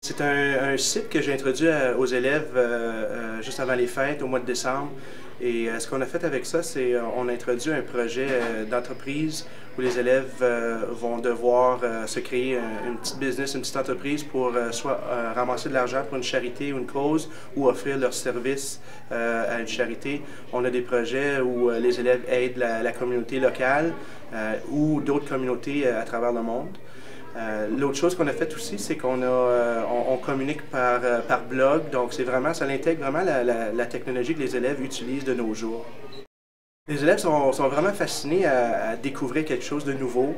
C'est un site que j'ai introduit aux élèves juste avant les fêtes, au mois de décembre. Et ce qu'on a fait avec ça, c'est on a introduit un projet d'entreprise où les élèves vont devoir se créer une petite business, une petite entreprise pour soit ramasser de l'argent pour une charité ou une cause ou offrir leurs services à une charité. On a des projets où les élèves aident la communauté locale ou d'autres communautés à travers le monde. L'autre chose qu'on a fait aussi, c'est on communique par blog, donc ça intègre vraiment la technologie que les élèves utilisent de nos jours. Les élèves sont vraiment fascinés à découvrir quelque chose de nouveau,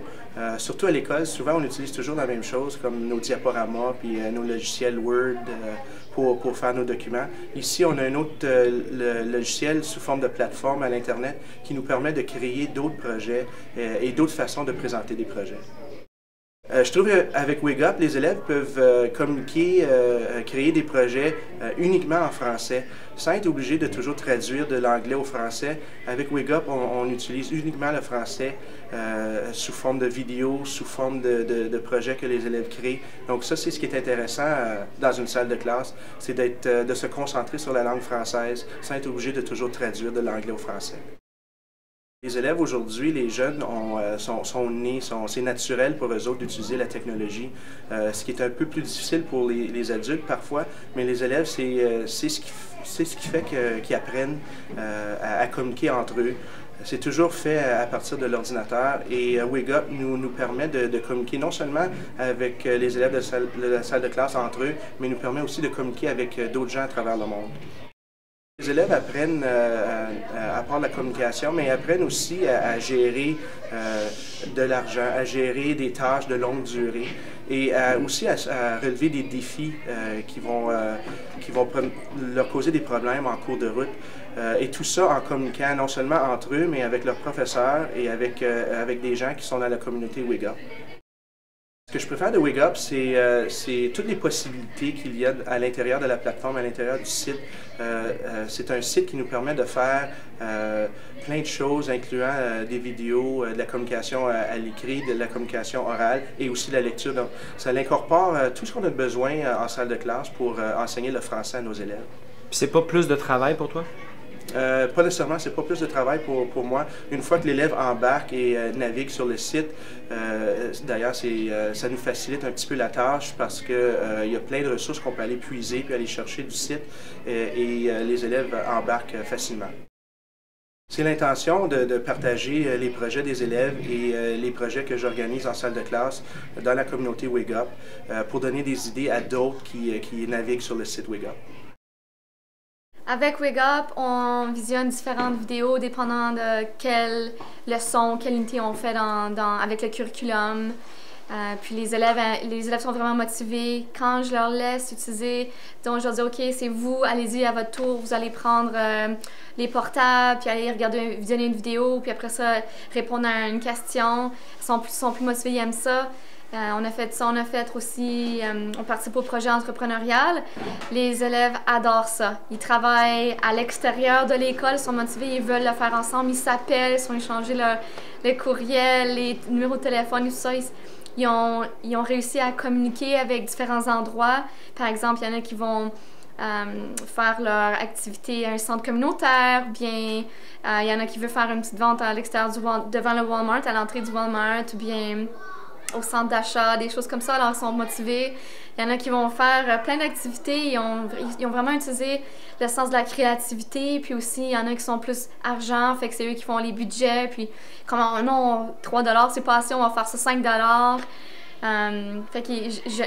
surtout à l'école. Souvent, on utilise toujours la même chose, comme nos diaporamas puis nos logiciels Word pour faire nos documents. Ici, on a un autre logiciel sous forme de plateforme à l'Internet qui nous permet de créer d'autres projets et d'autres façons de présenter des projets. Je trouve qu'avec WigUp, les élèves peuvent communiquer, créer des projets uniquement en français, sans être obligés de toujours traduire de l'anglais au français. Avec WigUp, on utilise uniquement le français sous forme de vidéos, sous forme de projets que les élèves créent. Donc ça, c'est ce qui est intéressant dans une salle de classe, c'est de se concentrer sur la langue française, sans être obligé de toujours traduire de l'anglais au français. Les élèves aujourd'hui, les jeunes, sont nés, c'est naturel pour eux autres d'utiliser la technologie, ce qui est un peu plus difficile pour les adultes parfois, mais les élèves, c'est ce qui fait qu'ils apprennent à communiquer entre eux. C'est toujours fait à partir de l'ordinateur et WigUp nous permet de communiquer non seulement avec les élèves de la salle de classe entre eux, mais nous permet aussi de communiquer avec d'autres gens à travers le monde. Les élèves apprennent à part la communication, mais apprennent aussi à gérer de l'argent, à gérer des tâches de longue durée et aussi à relever des défis qui vont leur causer des problèmes en cours de route. Et tout ça en communiquant non seulement entre eux, mais avec leurs professeurs et avec des gens qui sont dans la communauté WigUp. Ce que je préfère de WigUp, c'est toutes les possibilités qu'il y a à l'intérieur de la plateforme, à l'intérieur du site. C'est un site qui nous permet de faire plein de choses, incluant des vidéos, de la communication à l'écrit, de la communication orale et aussi de la lecture. Donc, ça incorpore tout ce qu'on a besoin en salle de classe pour enseigner le français à nos élèves. Puis c'est pas plus de travail pour toi? Pas nécessairement, c'est pas plus de travail pour moi. Une fois que l'élève embarque et navigue sur le site, d'ailleurs, ça nous facilite un petit peu la tâche parce qu'il y a plein de ressources qu'on peut aller puiser puis aller chercher du site et les élèves embarquent facilement. C'est l'intention de partager les projets des élèves et les projets que j'organise en salle de classe dans la communauté WigUp pour donner des idées à d'autres qui naviguent sur le site WigUp. Avec WigUp, on visionne différentes vidéos dépendant de quelle leçon, quelle unité on fait avec le curriculum. Puis les élèves sont vraiment motivés. Quand je leur laisse utiliser, donc je leur dis « Ok, c'est vous, allez-y à votre tour, vous allez prendre les portables, puis aller visionner une vidéo, puis après ça, répondre à une question. » Ils sont plus motivés, ils aiment ça. On a fait ça, on a fait aussi, on participe au projet entrepreneurial. Les élèves adorent ça. Ils travaillent à l'extérieur de l'école, ils sont motivés, ils veulent le faire ensemble, ils s'appellent, ils sont échangés les courriels, les numéros de téléphone, tout ça. Ils ont réussi à communiquer avec différents endroits. Par exemple, il y en a qui vont faire leur activité à un centre communautaire, bien il y en a qui veulent faire une petite vente à l'extérieur devant le Walmart, à l'entrée du Walmart, ou bien au centre d'achat, des choses comme ça, alors ils sont motivés. Il y en a qui vont faire plein d'activités, ils ont vraiment utilisé le sens de la créativité, puis aussi il y en a qui sont plus argent, fait que c'est eux qui font les budgets, puis comme non, 3$ c'est pas assez, on va faire ça 5$. Fait que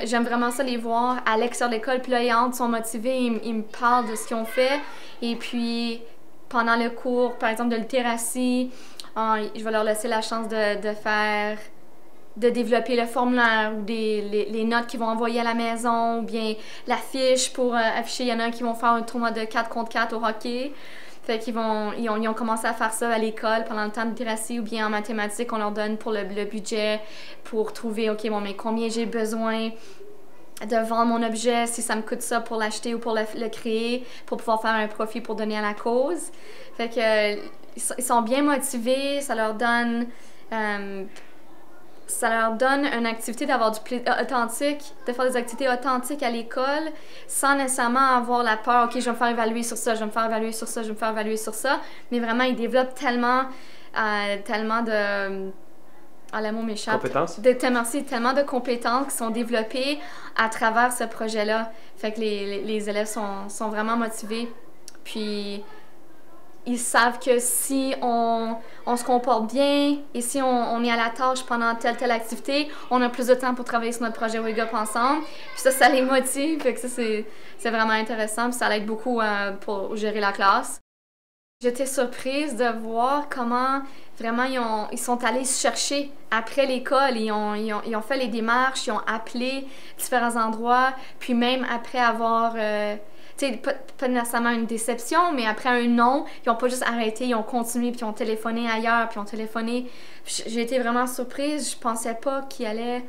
j'aime vraiment ça les voir à l'extérieur de l'école, puis là ils entrent, sont motivés, ils me parlent de ce qu'ils ont fait, et puis pendant le cours, par exemple de littératie, je vais leur laisser la chance de développer le formulaire ou les notes qu'ils vont envoyer à la maison ou bien l'affiche pour afficher. Il y en a qui vont faire un tournoi de 4 contre 4 au hockey. Fait qu'ils ont commencé à faire ça à l'école pendant le temps de littératie ou bien en mathématiques, on leur donne pour le budget pour trouver, OK, bon, mais combien j'ai besoin de vendre mon objet, si ça me coûte ça pour l'acheter ou pour le créer, pour pouvoir faire un profit pour donner à la cause. Fait que ils sont bien motivés, ça leur donne ça leur donne une activité d'avoir du plaisir authentique, de faire des activités authentiques à l'école, sans nécessairement avoir la peur, ok, je vais me faire évaluer sur ça, je vais me faire évaluer sur ça, je vais me faire évaluer sur ça, mais vraiment, ils développent tellement de... Ah, le mot m'échappe. Compétences? Merci, tellement de compétences qui sont développées à travers ce projet-là. Fait que les élèves sont vraiment motivés. Puis, ils savent que si on se comporte bien et si on est à la tâche pendant telle activité, on a plus de temps pour travailler sur notre projet Wake Up ensemble. Puis ça les motive. Fait que ça, c'est vraiment intéressant. Puis ça l'aide beaucoup pour gérer la classe. J'étais surprise de voir comment vraiment ils sont allés se chercher après l'école. Ils ont fait les démarches, ils ont appelé différents endroits. Puis même après avoir... pas nécessairement une déception, mais après un non, ils n'ont pas juste arrêté, ils ont continué, puis ils ont téléphoné ailleurs, puis ils ont téléphoné. J'ai été vraiment surprise, je pensais pas qu'elle allait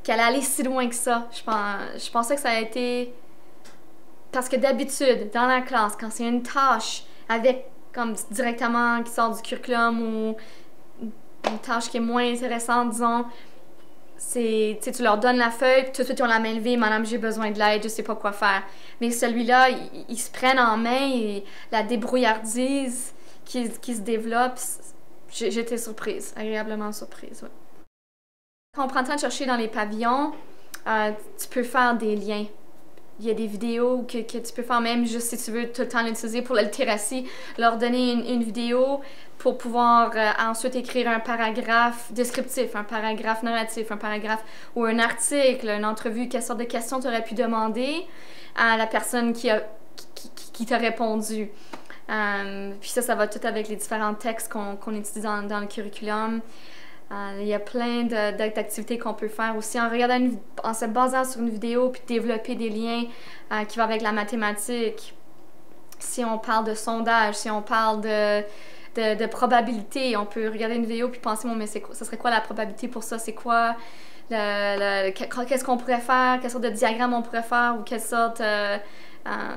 aller si loin que ça. Je pensais que ça a été... Parce que d'habitude, dans la classe, quand c'est une tâche avec, comme directement, qui sort du curriculum ou une tâche qui est moins intéressante, disons, tu leur donnes la feuille, puis tout de suite, ils ont la main levée, « Madame, j'ai besoin de l'aide, je sais pas quoi faire. » Mais celui-là, ils se prennent en main et la débrouillardise qui se développe, j'étais surprise, agréablement surprise, ouais. Quand on prend le temps de chercher dans les pavillons, tu peux faire des liens. Il y a des vidéos que tu peux faire même juste si tu veux tout le temps l'utiliser pour la littératie, leur donner une vidéo pour pouvoir ensuite écrire un paragraphe descriptif, un paragraphe narratif, un paragraphe ou un article, une entrevue, quelle sorte de questions tu aurais pu demander à la personne qui t'a répondu. Puis ça va tout avec les différents textes qu'on utilise dans le curriculum. Il y a plein d'activités qu'on peut faire aussi en se basant sur une vidéo puis développer des liens qui vont avec la mathématique. Si on parle de sondage, si on parle de probabilité, on peut regarder une vidéo puis penser, bon, mais ça serait quoi la probabilité pour ça? C'est quoi qu'est-ce qu'on pourrait faire? Quelle sorte de diagramme on pourrait faire? Ou quelle sorte...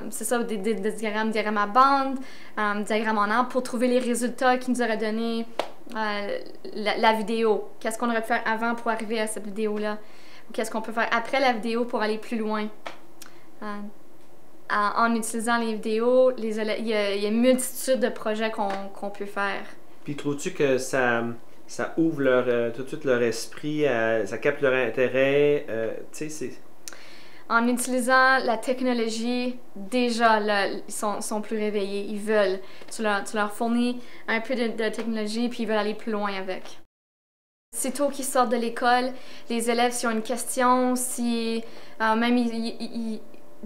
c'est ça, des diagrammes à bande, diagrammes en arbre pour trouver les résultats qui nous auraient donné la vidéo. Qu'est-ce qu'on aurait pu faire avant pour arriver à cette vidéo-là? Ou qu'est-ce qu'on peut faire après la vidéo pour aller plus loin? En utilisant les vidéos, il y a une multitude de projets qu'on peut faire. Puis trouves-tu que ça ouvre tout de suite leur esprit, ça capte leur intérêt? Tu sais, c'est... En utilisant la technologie, déjà, là, ils sont plus réveillés. Ils veulent. Tu leur fournis un peu de technologie, puis ils veulent aller plus loin avec. Sitôt qu'ils sortent de l'école, les élèves, s'ils ont une question, si même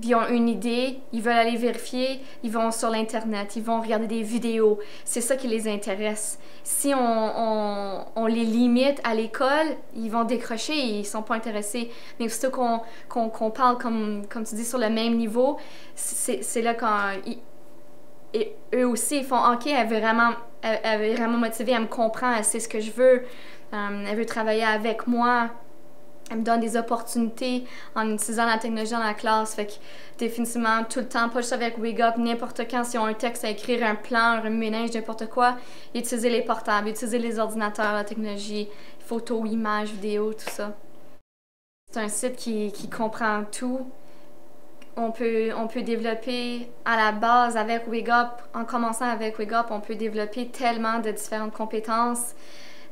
ils ont une idée, ils veulent aller vérifier, ils vont sur l'Internet, ils vont regarder des vidéos. C'est ça qui les intéresse. Si on les limite à l'école, ils vont décrocher et ils ne sont pas intéressés. Mais aussitôt qu'on parle, comme tu dis, sur le même niveau, c'est là quand eux aussi, ils font « Ok, elle est vraiment motivée, elle me comprend, elle sait ce que je veux, elle veut travailler avec moi. » Elle me donne des opportunités en utilisant la technologie dans la classe. Fait que définitivement, tout le temps, pas juste avec Wake Up, n'importe quand, si on a un texte à écrire, un plan, un ménage, n'importe quoi, utiliser les portables, utiliser les ordinateurs, la technologie, photos, images, vidéos, tout ça. C'est un site qui comprend tout. On peut développer à la base avec Wake Up, en commençant avec Wake Up, on peut développer tellement de différentes compétences.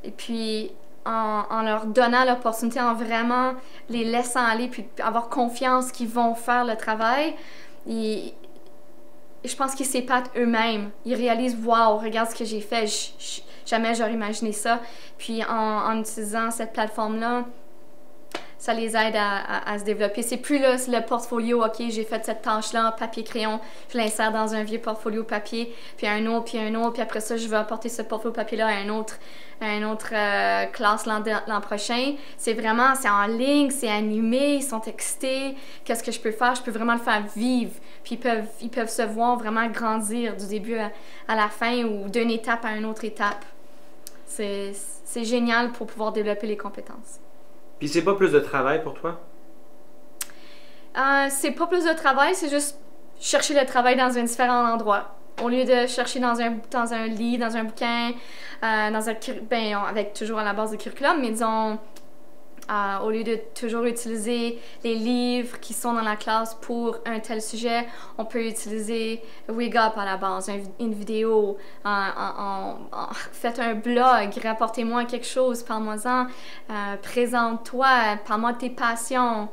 Et puis, en leur donnant l'opportunité, en vraiment les laissant aller, puis avoir confiance qu'ils vont faire le travail. Et je pense qu'ils s'épatent eux-mêmes. Ils réalisent « Wow, regarde ce que j'ai fait, jamais j'aurais imaginé ça. » Puis en utilisant cette plateforme-là, ça les aide à se développer. C'est plus là, le portfolio, ok, j'ai fait cette tâche-là en papier-crayon, je l'insère dans un vieux portfolio papier, puis un autre, puis après ça, je vais apporter ce portfolio papier-là à une autre classe l'an prochain. C'est en ligne, c'est animé, ils sont excités. Qu'est-ce que je peux faire? Je peux vraiment le faire vivre. Puis ils peuvent se voir vraiment grandir du début à la fin ou d'une étape à une autre étape. C'est génial pour pouvoir développer les compétences. Puis c'est pas plus de travail pour toi? C'est pas plus de travail, c'est juste chercher le travail dans un différent endroit. Au lieu de chercher dans un lit, dans un bouquin, avec toujours à la base du curriculum, mais disons Au lieu de toujours utiliser les livres qui sont dans la classe pour un tel sujet, on peut utiliser Wigup à la base, une vidéo. Faites un blog, rapportez-moi quelque chose, parle-moi-en, présente-toi, parle-moi de tes passions.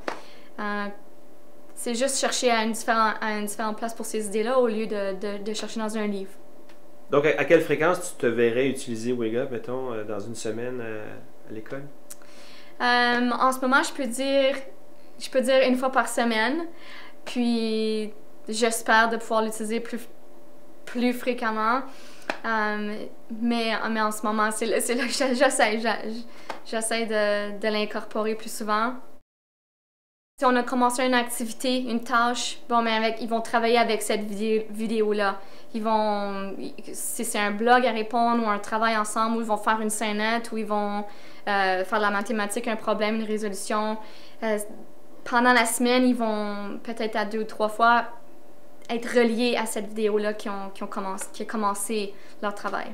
C'est juste chercher à une différente place pour ces idées-là au lieu de chercher dans un livre. Donc, à quelle fréquence tu te verrais utiliser Wigup, mettons, dans une semaine à l'école? En ce moment, je peux dire une fois par semaine. Puis, j'espère de pouvoir l'utiliser plus fréquemment. Mais en ce moment, c'est là que j'essaie de l'incorporer plus souvent. Si on a commencé une activité, une tâche, ils vont travailler avec cette vidéo-là. Si c'est un blog à répondre ou un travail ensemble, où ils vont faire une scénette, où ils vont faire de la mathématique, un problème, une résolution. Pendant la semaine, ils vont peut-être à 2 ou 3 fois être reliés à cette vidéo-là qui a commencé leur travail.